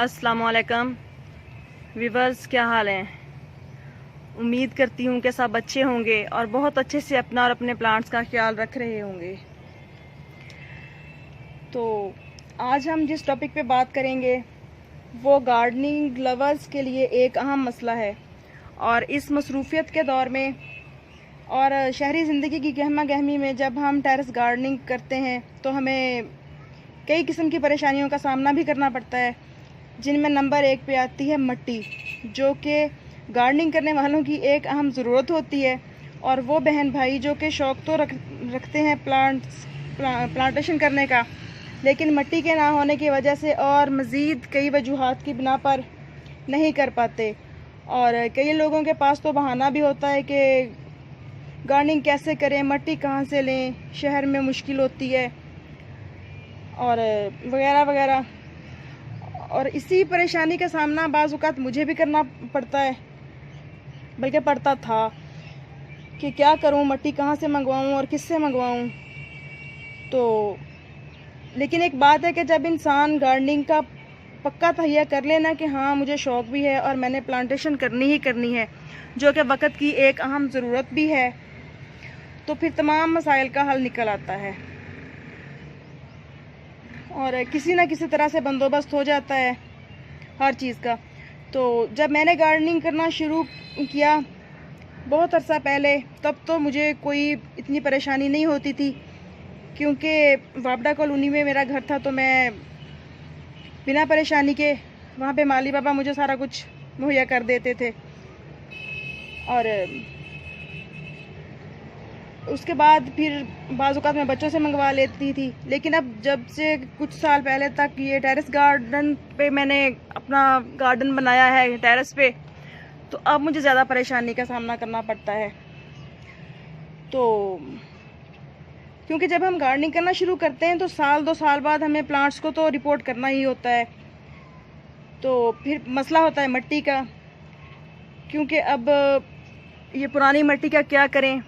अस्सलामुअलैकुम व्यूवर्स, क्या हाल हैं। उम्मीद करती हूँ कि सब अच्छे होंगे और बहुत अच्छे से अपना और अपने प्लांट्स का ख्याल रख रहे होंगे। तो आज हम जिस टॉपिक पे बात करेंगे वो गार्डनिंग लवर्स के लिए एक अहम मसला है। और इस मसरूफियत के दौर में और शहरी ज़िंदगी की गहमा गहमी में जब हम टेरेस गार्डनिंग करते हैं तो हमें कई किस्म की परेशानियों का सामना भी करना पड़ता है, जिनमें नंबर 1 पे आती है मिट्टी, जो कि गार्डनिंग करने वालों की एक अहम ज़रूरत होती है। और वो बहन भाई जो कि शौक़ तो रखते हैं प्लांटेशन करने का, लेकिन मिट्टी के ना होने की वजह से और मज़ीद कई वजूहात की बिना पर नहीं कर पाते। और कई लोगों के पास तो बहाना भी होता है कि गार्डनिंग कैसे करें, मिट्टी कहाँ से लें, शहर में मुश्किल होती है और वगैरह वगैरह। और इसी परेशानी का सामना बाज़ औक़ात मुझे भी करना पड़ता है, बल्कि पड़ता था कि क्या करूं, मिट्टी कहाँ से मंगवाऊं और किससे मंगवाऊं। तो लेकिन एक बात है कि जब इंसान गार्डनिंग का पक्का तहैया कर लेना कि हाँ मुझे शौक़ भी है और मैंने प्लांटेशन करनी ही करनी है, जो कि वक्त की एक अहम ज़रूरत भी है, तो फिर तमाम मसाइल का हल निकल आता है और किसी ना किसी तरह से बंदोबस्त हो जाता है हर चीज़ का। तो जब मैंने गार्डनिंग करना शुरू किया बहुत अरसा पहले, तब तो मुझे कोई इतनी परेशानी नहीं होती थी, क्योंकि वापडा कॉलोनी में मेरा घर था। तो मैं बिना परेशानी के वहाँ पे माली बाबा मुझे सारा कुछ मुहैया कर देते थे। और उसके बाद फिर बाज़ औक़ात मैं बच्चों से मंगवा लेती थी। लेकिन अब जब से कुछ साल पहले तक ये टेरेस गार्डन पे मैंने अपना गार्डन बनाया है टेरेस पे, तो अब मुझे ज़्यादा परेशानी का सामना करना पड़ता है। तो क्योंकि जब हम गार्डनिंग करना शुरू करते हैं तो साल 2 साल बाद हमें प्लांट्स को तो रिपोर्ट करना ही होता है। तो फिर मसला होता है मिट्टी का, क्योंकि अब ये पुरानी मिट्टी का क्या करें।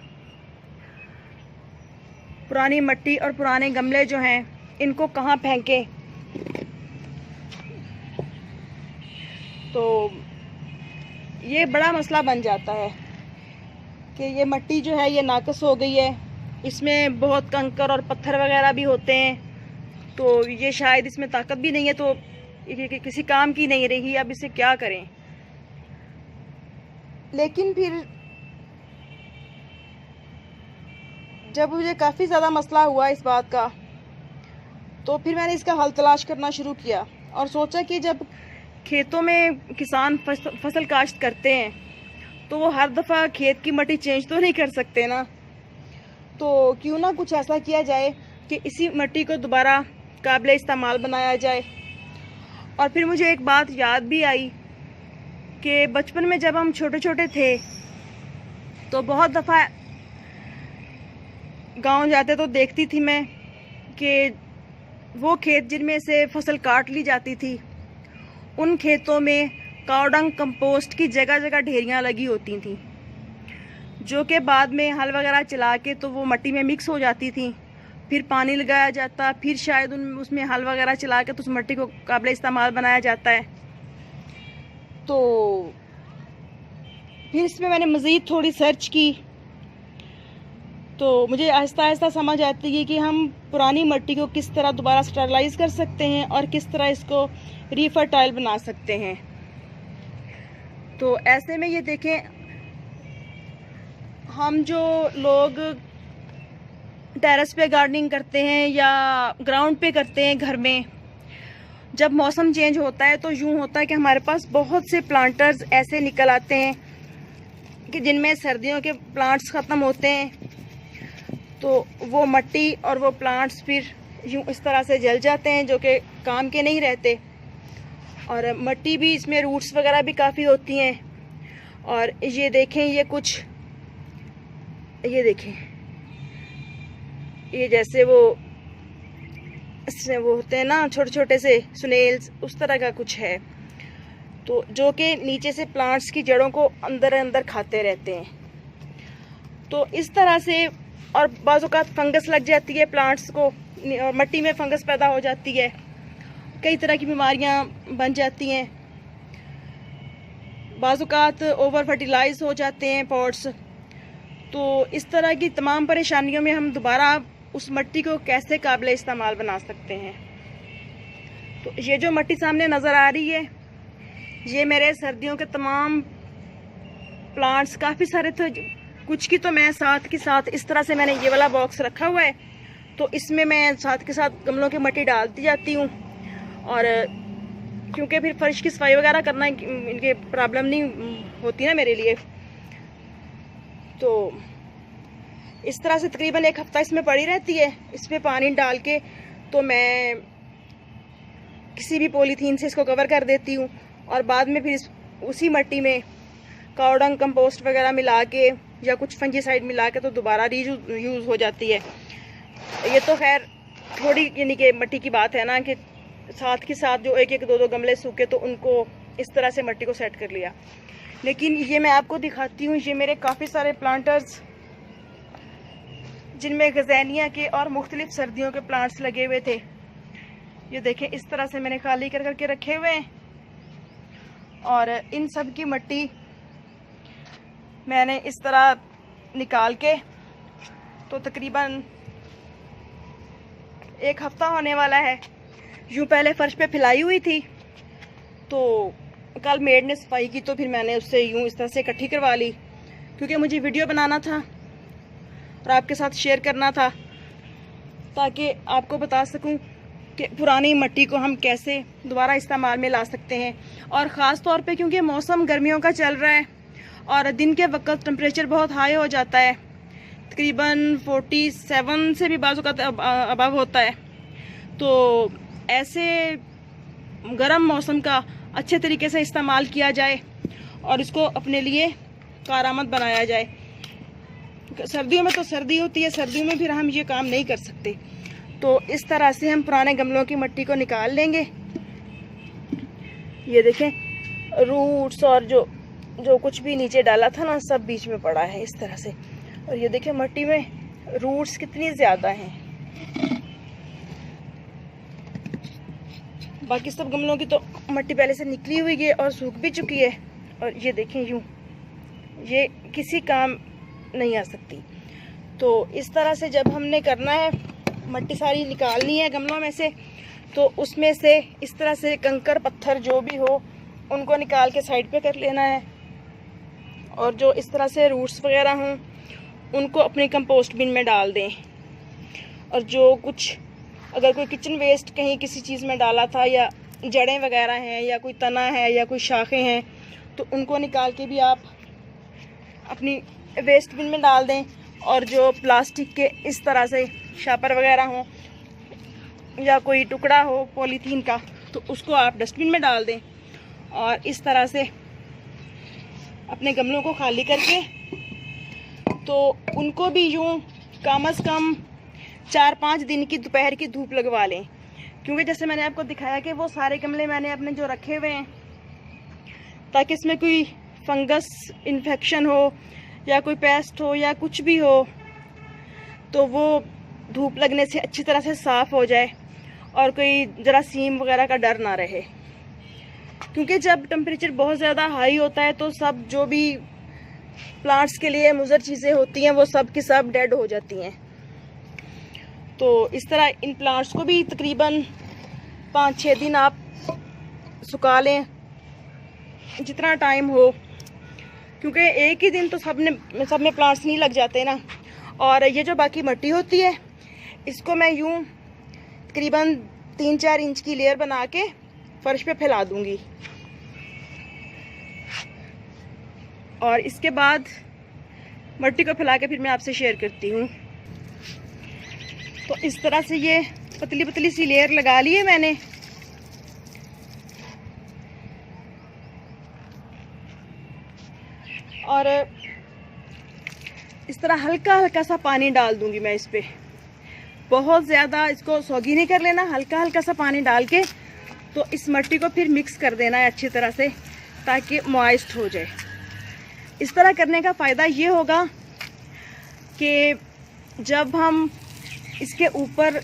पुरानी मिट्टी और पुराने गमले जो हैं इनको कहाँ फेंकें। तो ये बड़ा मसला बन जाता है कि ये मिट्टी जो है ये नाक़िस हो गई है, इसमें बहुत कंकर और पत्थर वगैरह भी होते हैं, तो ये शायद इसमें ताकत भी नहीं है, तो ये किसी काम की नहीं रही। अब इसे क्या करें। लेकिन फिर जब मुझे काफ़ी ज़्यादा मसला हुआ इस बात का, तो फिर मैंने इसका हल तलाश करना शुरू किया और सोचा कि जब खेतों में किसान फसल काश्त करते हैं तो वो हर दफ़ा खेत की मिट्टी चेंज तो नहीं कर सकते ना। तो क्यों ना कुछ ऐसा किया जाए कि इसी मिट्टी को दोबारा काबिल इस्तेमाल बनाया जाए। और फिर मुझे एक बात याद भी आई कि बचपन में जब हम छोटे छोटे थे तो बहुत दफ़ा गांव जाते तो देखती थी मैं कि वो खेत जिनमें से फसल काट ली जाती थी, उन खेतों में काव डंग कंपोस्ट की जगह जगह ढेरियाँ लगी होती थी, जो कि बाद में हल वगैरह चला के तो वो मिट्टी में मिक्स हो जाती थी। फिर पानी लगाया जाता, फिर शायद उसमें हल वगैरह चला के तो उस मिट्टी को काबिल इस्तेमाल बनाया जाता है। तो फिर इसमें मैंने मज़ीद थोड़ी सर्च की तो मुझे आहिस्ता आहिस्ता समझ आती है कि हम पुरानी मिट्टी को किस तरह दोबारा स्टरलाइज कर सकते हैं और किस तरह इसको रीफर्टाइल बना सकते हैं। तो ऐसे में ये देखें, हम जो लोग टेरेस पे गार्डनिंग करते हैं या ग्राउंड पे करते हैं घर में, जब मौसम चेंज होता है तो यूँ होता है कि हमारे पास बहुत से प्लांटर्स ऐसे निकल आते हैं कि जिनमें सर्दियों के प्लांट्स ख़त्म होते हैं, तो वो मिट्टी और वो प्लांट्स फिर यूँ इस तरह से जल जाते हैं, जो कि काम के नहीं रहते। और मिट्टी भी इसमें रूट्स वगैरह भी काफ़ी होती हैं। और ये देखें, ये देखें, ये जैसे वो होते हैं ना छोटे छोटे से स्नेल्स, उस तरह का कुछ है, तो जो कि नीचे से प्लांट्स की जड़ों को अंदर अंदर खाते रहते हैं। तो इस तरह से, और बाज़ औक़ात फंगस लग जाती है प्लांट्स को, और मिट्टी में फंगस पैदा हो जाती है। कई तरह की बीमारियां बन जाती हैं, बाज़-औक़ात ओवर फर्टिलाइज हो जाते हैं पॉट्स। तो इस तरह की तमाम परेशानियों में हम दोबारा उस मिट्टी को कैसे काबिल इस्तेमाल बना सकते हैं। तो ये जो मिट्टी सामने नज़र आ रही है, ये मेरे सर्दियों के तमाम प्लांट्स काफ़ी सारे थे, कुछ की तो मैं साथ के साथ इस तरह से मैंने ये वाला बॉक्स रखा हुआ है, तो इसमें मैं साथ के साथ गमलों की मिट्टी डालती जाती हूँ। और क्योंकि फिर फर्श की सफाई वगैरह करना इनके प्रॉब्लम नहीं होती ना मेरे लिए, तो इस तरह से तकरीबन एक हफ्ता इसमें पड़ी रहती है। इसमें पानी डाल के तो मैं किसी भी पॉलीथीन से इसको कवर कर देती हूँ, और बाद में फिर उसी मिट्टी में काऊ डंग कंपोस्ट वगैरह मिला के या कुछ फंजीसाइड मिला के तो दोबारा यूज़ हो जाती है। ये तो खैर थोड़ी यानी कि मिट्टी की बात है ना, कि साथ के साथ जो एक एक दो दो गमले सूखे तो उनको इस तरह से मिट्टी को सेट कर लिया। लेकिन ये मैं आपको दिखाती हूँ, ये मेरे काफ़ी सारे प्लांटर्स जिनमें गज़ेनिया के और मुख्तलिफ सर्दियों के प्लांट्स लगे हुए थे, ये देखें इस तरह से मैंने खाली कर करके रखे हुए हैं। और इन सब की मिट्टी मैंने इस तरह निकाल के तो तकरीबन एक हफ्ता होने वाला है। यूँ पहले फर्श पे फैलाई हुई थी, तो कल मेड ने सफाई की तो फिर मैंने उससे यूँ इस तरह से इकट्ठी करवा ली, क्योंकि मुझे वीडियो बनाना था और आपके साथ शेयर करना था, ताकि आपको बता सकूं कि पुरानी मिट्टी को हम कैसे दोबारा इस्तेमाल में ला सकते हैं। और ख़ास तौर पे क्योंकि मौसम गर्मियों का चल रहा है और दिन के वक्त टेम्परेचर बहुत हाई हो जाता है, तकरीबन 47 से भी बाज़ औक़ात अबव होता है। तो ऐसे गर्म मौसम का अच्छे तरीके से इस्तेमाल किया जाए और इसको अपने लिए कारआमद बनाया जाए। सर्दियों में तो सर्दी होती है, सर्दियों में फिर हम ये काम नहीं कर सकते। तो इस तरह से हम पुराने गमलों की मिट्टी को निकाल लेंगे। ये देखें रूट्स और जो कुछ भी नीचे डाला था ना, सब बीच में पड़ा है इस तरह से। और ये देखें मिट्टी में रूट्स कितनी ज़्यादा हैं। बाकी सब गमलों की तो मिट्टी पहले से निकली हुई है और सूख भी चुकी है। और ये देखें यूँ, ये किसी काम नहीं आ सकती। तो इस तरह से जब हमने करना है, मिट्टी सारी निकालनी है गमलों में से, तो उसमें से इस तरह से कंकर पत्थर जो भी हो उनको निकाल के साइड पे कर लेना है। और जो इस तरह से रूट्स वगैरह हों उनको अपनी कंपोस्ट बिन में डाल दें। और जो कुछ अगर कोई किचन वेस्ट कहीं किसी चीज़ में डाला था, या जड़ें वगैरह हैं, या कोई तना है, या कोई शाखें हैं, तो उनको निकाल के भी आप अपनी वेस्ट बिन में डाल दें। और जो प्लास्टिक के इस तरह से शापर वगैरह हों या कोई टुकड़ा हो पॉलीथीन का, तो उसको आप डस्टबिन में डाल दें। और इस तरह से अपने गमलों को खाली करके तो उनको भी यूँ कम से कम 4-5 दिन की दोपहर की धूप लगवा लें। क्योंकि जैसे मैंने आपको दिखाया कि वो सारे गमले मैंने अपने जो रखे हुए हैं, ताकि इसमें कोई फंगस इन्फेक्शन हो या कोई पेस्ट हो या कुछ भी हो, तो वो धूप लगने से अच्छी तरह से साफ़ हो जाए और कोई जरासीम वगैरह का डर ना रहे। क्योंकि जब टेम्परेचर बहुत ज़्यादा हाई होता है तो सब जो भी प्लांट्स के लिए मुज़र चीज़ें होती हैं वो सब की सब डेड हो जाती हैं। तो इस तरह इन प्लांट्स को भी तकरीबन 5-6 दिन आप सुखा लें, जितना टाइम हो, क्योंकि एक ही दिन तो सब में प्लांट्स नहीं लग जाते ना। और ये जो बाकी मिट्टी होती है, इसको मैं यूँ तकरीबन 3-4 इंच की लेयर बना के फर्श पे फैला दूंगी। और इसके बाद मिट्टी को फैला के फिर मैं आपसे शेयर करती हूँ। तो इस तरह से ये पतली पतली सी लेयर लगा ली है मैंने। और इस तरह हल्का हल्का सा पानी डाल दूंगी मैं इस पे। बहुत ज़्यादा इसको सौगी नहीं कर लेना, हल्का हल्का सा पानी डाल के तो इस मिट्टी को फिर मिक्स कर देना है अच्छी तरह से, ताकि मॉइस्ट हो जाए। इस तरह करने का फ़ायदा ये होगा कि जब हम इसके ऊपर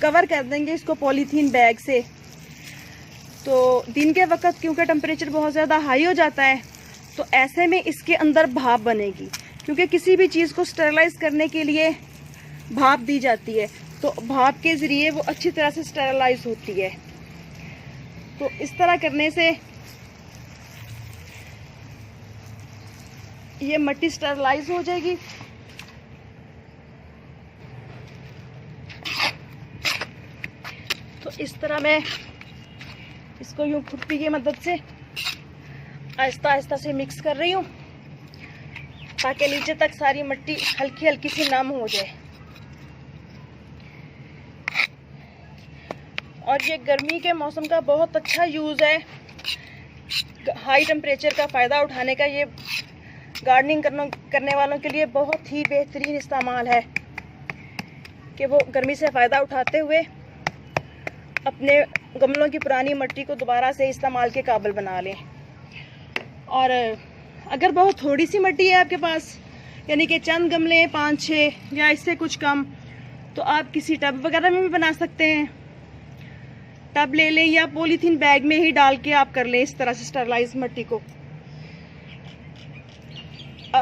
कवर कर देंगे इसको पॉलीथीन बैग से, तो दिन के वक्त क्योंकि टेम्परेचर बहुत ज़्यादा हाई हो जाता है, तो ऐसे में इसके अंदर भाप बनेगी, क्योंकि किसी भी चीज़ को स्टेरलाइज करने के लिए भाप दी जाती है, तो भाप के ज़रिए वो अच्छी तरह से स्टेरलाइज होती है। तो इस तरह करने से ये मिट्टी स्टेरलाइज हो जाएगी। तो इस तरह मैं इसको यूं खुरपी की मदद से आहिस्ता आहिस्ता से मिक्स कर रही हूँ, ताकि नीचे तक सारी मिट्टी हल्की हल्की सी नम हो जाए। और ये गर्मी के मौसम का बहुत अच्छा यूज़ है, हाई टेम्परेचर का फ़ायदा उठाने का। ये गार्डनिंग करने वालों के लिए बहुत ही बेहतरीन इस्तेमाल है कि वो गर्मी से फ़ायदा उठाते हुए अपने गमलों की पुरानी मिट्टी को दोबारा से इस्तेमाल के काबिल बना लें। और अगर बहुत थोड़ी सी मिट्टी है आपके पास, यानी कि चंद गमले 5-6 या इससे कुछ कम, तो आप किसी टब वगैरह में भी बना सकते हैं। टब ले लें या पॉलीथीन बैग में ही डाल के आप कर लें इस तरह से स्टरलाइज मिट्टी को।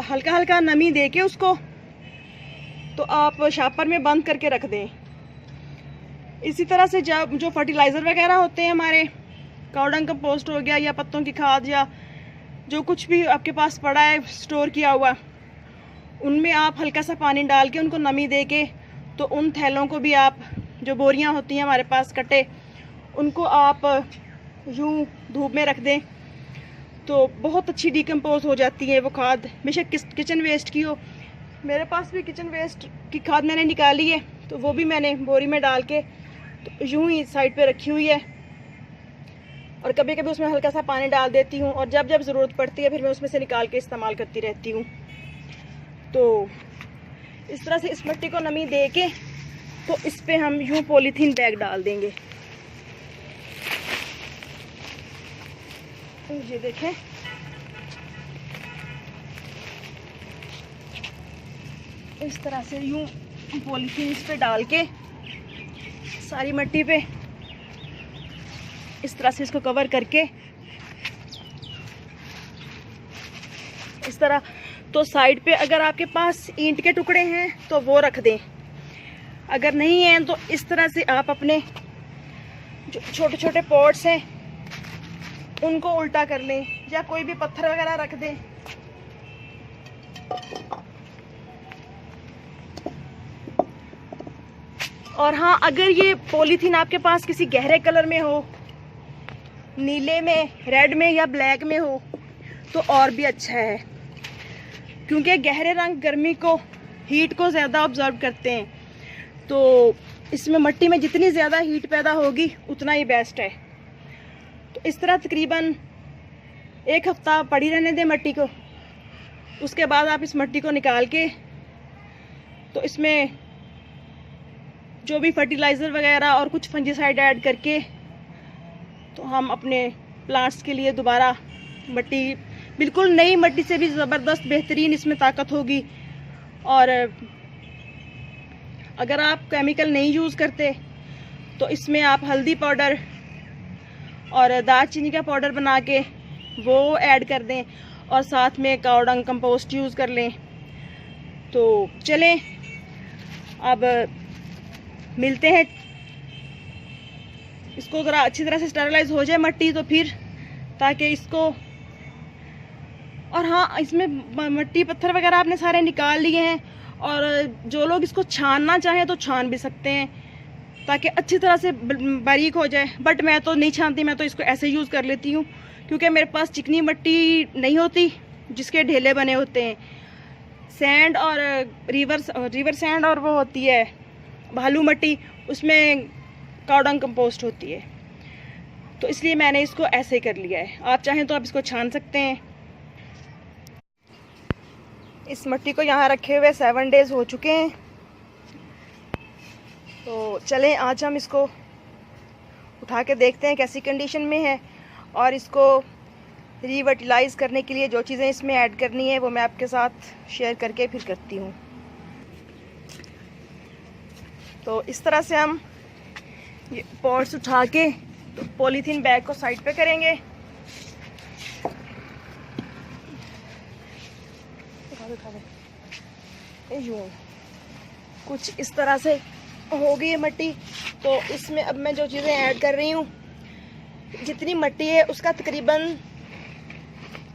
हल्का हल्का नमी दे के उसको तो आप शापर में बंद करके रख दें। इसी तरह से जब जो फर्टिलाइज़र वगैरह होते हैं हमारे, काउडंग कंपोस्ट हो गया या पत्तों की खाद या जो कुछ भी आपके पास पड़ा है स्टोर किया हुआ, उनमें आप हल्का सा पानी डाल के उनको नमी दे के, तो उन थैलों को भी आप, जो बोरियां होती हैं हमारे पास कटे, उनको आप यूं धूप में रख दें तो बहुत अच्छी डिकम्पोज हो जाती है वो खाद। बेशक किचन वेस्ट की हो, मेरे पास भी किचन वेस्ट की खाद मैंने निकाली है, तो वो भी मैंने बोरी में डाल के तो यूं ही साइड पे रखी हुई है। और कभी कभी उसमें हल्का सा पानी डाल देती हूँ, और जब जब ज़रूरत पड़ती है फिर मैं उसमें से निकाल के इस्तेमाल करती रहती हूँ। तो इस तरह से इस मिट्टी को नमी दे के तो इस पे हम यूं पॉलीथीन बैग डाल देंगे। ये देखें, इस तरह से यूं पॉलीथीन इस पे डाल के सारी मिट्टी पे इस तरह से इसको कवर करके इस तरह। तो साइड पे अगर आपके पास ईंट के टुकड़े हैं तो वो रख दें, अगर नहीं हैं तो इस तरह से आप अपने जो छोटे छोटे पॉट्स हैं उनको उल्टा कर लें, या कोई भी पत्थर वगैरह रख दें। और हाँ, अगर ये पॉलीथीन आपके पास किसी गहरे कलर में हो, नीले में, रेड में या ब्लैक में हो, तो और भी अच्छा है, क्योंकि गहरे रंग गर्मी को, हीट को ज़्यादा ऑब्जर्व करते हैं। तो इसमें मिट्टी में जितनी ज़्यादा हीट पैदा होगी उतना ही बेस्ट है। तो इस तरह तकरीबन 1 हफ्ता पड़ी रहने दें मिट्टी को। उसके बाद आप इस मिट्टी को निकाल के तो इसमें जो भी फर्टिलाइज़र वगैरह और कुछ फंजीसाइड ऐड करके तो हम अपने प्लांट्स के लिए दोबारा मिट्टी, बिल्कुल नई मिट्टी से भी ज़बरदस्त बेहतरीन इसमें ताकत होगी। और अगर आप केमिकल नहीं यूज़ करते तो इसमें आप हल्दी पाउडर और दालचीनी का पाउडर बना के वो ऐड कर दें, और साथ में काउडंग कंपोस्ट यूज़ कर लें। तो चलें अब मिलते हैं, इसको ज़रा अच्छी तरह से स्टेरलाइज हो जाए मिट्टी, तो फिर ताकि इसको, और हाँ, इसमें मिट्टी पत्थर वगैरह आपने सारे निकाल लिए हैं, और जो लोग इसको छानना चाहें तो छान भी सकते हैं ताकि अच्छी तरह से बारीक हो जाए। बट मैं तो नहीं छानती, मैं तो इसको ऐसे यूज़ कर लेती हूँ, क्योंकि मेरे पास चिकनी मिट्टी नहीं होती जिसके ढेले बने होते हैं। सैंड और रिवर सैंड और वो होती है भालू मिट्टी, उसमें काउडंग कंपोस्ट होती है। तो इसलिए मैंने इसको ऐसे ही कर लिया है। आप चाहें तो आप इसको छान सकते हैं। इस मिट्टी को यहाँ रखे हुए 7 डेज़ हो चुके हैं। तो चलें आज हम इसको उठा के देखते हैं कैसी कंडीशन में है, और इसको रीवर्टिलाइज़ करने के लिए जो चीज़ें इसमें ऐड करनी है वो मैं आपके साथ शेयर करके फिर करती हूँ। तो इस तरह से हम ये पॉट्स उठा के तो पॉलीथीन बैग को साइड पे करेंगे। यूं कुछ इस तरह से होगी ये मट्टी। तो इसमें अब मैं जो चीज़ें ऐड कर रही हूँ, जितनी मट्टी है उसका तकरीबन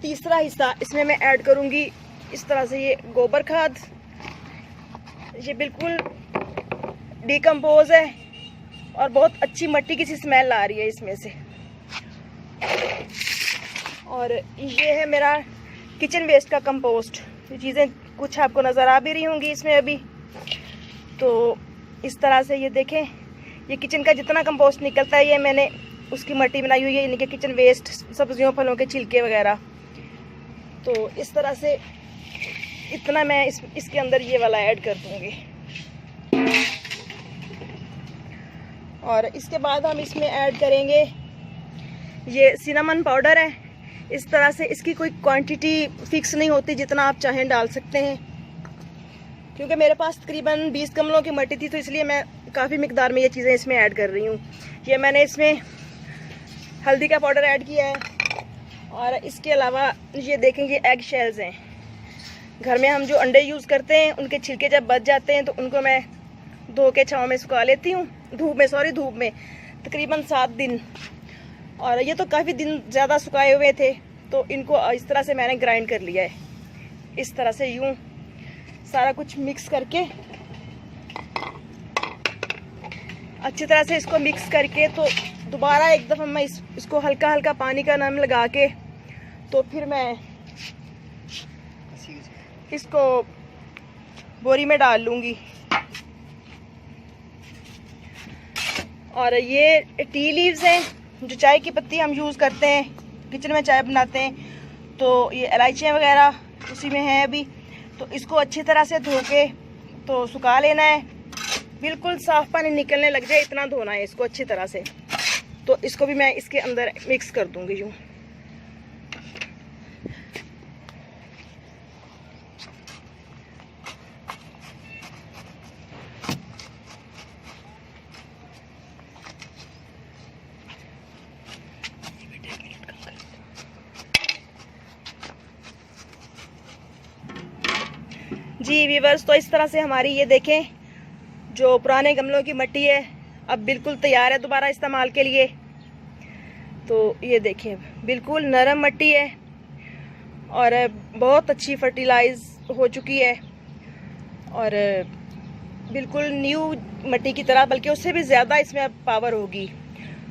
तीसरा हिस्सा इसमें मैं ऐड करूँगी। इस तरह से ये गोबर खाद, ये बिल्कुल डिकम्पोज है और बहुत अच्छी मट्टी की सी स्मेल आ रही है इसमें से। और ये है मेरा किचन वेस्ट का कंपोस्ट। ये चीज़ें कुछ आपको नज़र आ भी रही होंगी इसमें अभी। तो इस तरह से ये देखें, ये किचन का जितना कंपोस्ट निकलता है ये मैंने उसकी मट्टी बनाई हुई है, यानी कि किचन वेस्ट, सब्जियों फलों के छिलके वगैरह। तो इस तरह से इतना मैं इसके अंदर ये वाला ऐड कर दूँगी। और इसके बाद हम इसमें ऐड करेंगे, ये सिनेमन पाउडर है। इस तरह से इसकी कोई क्वांटिटी फिक्स नहीं होती, जितना आप चाहें डाल सकते हैं। क्योंकि मेरे पास तकरीबन 20 गमलों की मट्टी थी, तो इसलिए मैं काफ़ी मिकदार में ये चीज़ें इसमें ऐड कर रही हूँ। ये मैंने इसमें हल्दी का पाउडर ऐड किया है। और इसके अलावा ये देखें, ये एग शेल्स हैं। घर में हम जो अंडे यूज़ करते हैं उनके छिलके जब बच जाते हैं तो उनको मैं धो के छाँव में सुखा लेती हूँ, धूप में तकरीबन 7 दिन। और ये तो काफ़ी दिन ज़्यादा सुखाए हुए थे, तो इनको इस तरह से मैंने ग्राइंड कर लिया है। इस तरह से यूँ सारा कुछ मिक्स करके अच्छी तरह से इसको मिक्स करके, तो दोबारा एक दफ़ा मैं इसको हल्का हल्का पानी का नम लगा के, तो फिर मैं इसको बोरी में डाल लूँगी। और ये टी लीव्स हैं, जो चाय की पत्ती हम यूज़ करते हैं, किचन में चाय बनाते हैं, तो ये इलायचियाँ वगैरह उसी में हैं अभी। तो इसको अच्छी तरह से धो के तो सुखा लेना है, बिल्कुल साफ़ पानी निकलने लग जाए इतना धोना है इसको अच्छी तरह से। तो इसको भी मैं इसके अंदर मिक्स कर दूँगी यूँ। जी व्यूअर्स, तो इस तरह से हमारी ये देखें जो पुराने गमलों की मिट्टी है अब बिल्कुल तैयार है दोबारा इस्तेमाल के लिए। तो ये देखें बिल्कुल नरम मिट्टी है और बहुत अच्छी फर्टिलाइज हो चुकी है और बिल्कुल न्यू मिट्टी की तरह, बल्कि उससे भी ज़्यादा इसमें पावर होगी।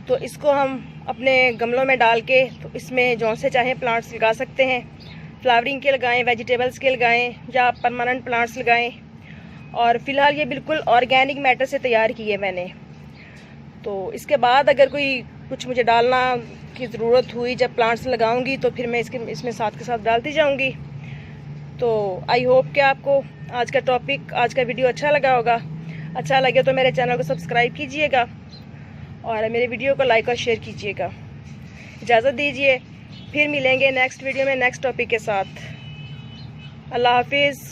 तो इसको हम अपने गमलों में डाल के तो इसमें जौन से चाहें प्लांट्स लगा सकते हैं। फ्लावरिंग के लगाएं, वेजिटेबल्स के लगाएं या परमानेंट प्लांट्स लगाएं। और फ़िलहाल ये बिल्कुल ऑर्गेनिक मैटर से तैयार की है मैंने। तो इसके बाद अगर कोई कुछ मुझे डालना की ज़रूरत हुई जब प्लांट्स लगाऊंगी तो फिर मैं इसमें साथ के साथ डालती जाऊंगी। तो आई होप कि आपको आज का टॉपिक, आज का वीडियो अच्छा लगा होगा। अच्छा लगे तो मेरे चैनल को सब्सक्राइब कीजिएगा और मेरे वीडियो को लाइक और शेयर कीजिएगा। इजाज़त दीजिए, फिर मिलेंगे नेक्स्ट वीडियो में नेक्स्ट टॉपिक के साथ। अल्लाह हाफिज़।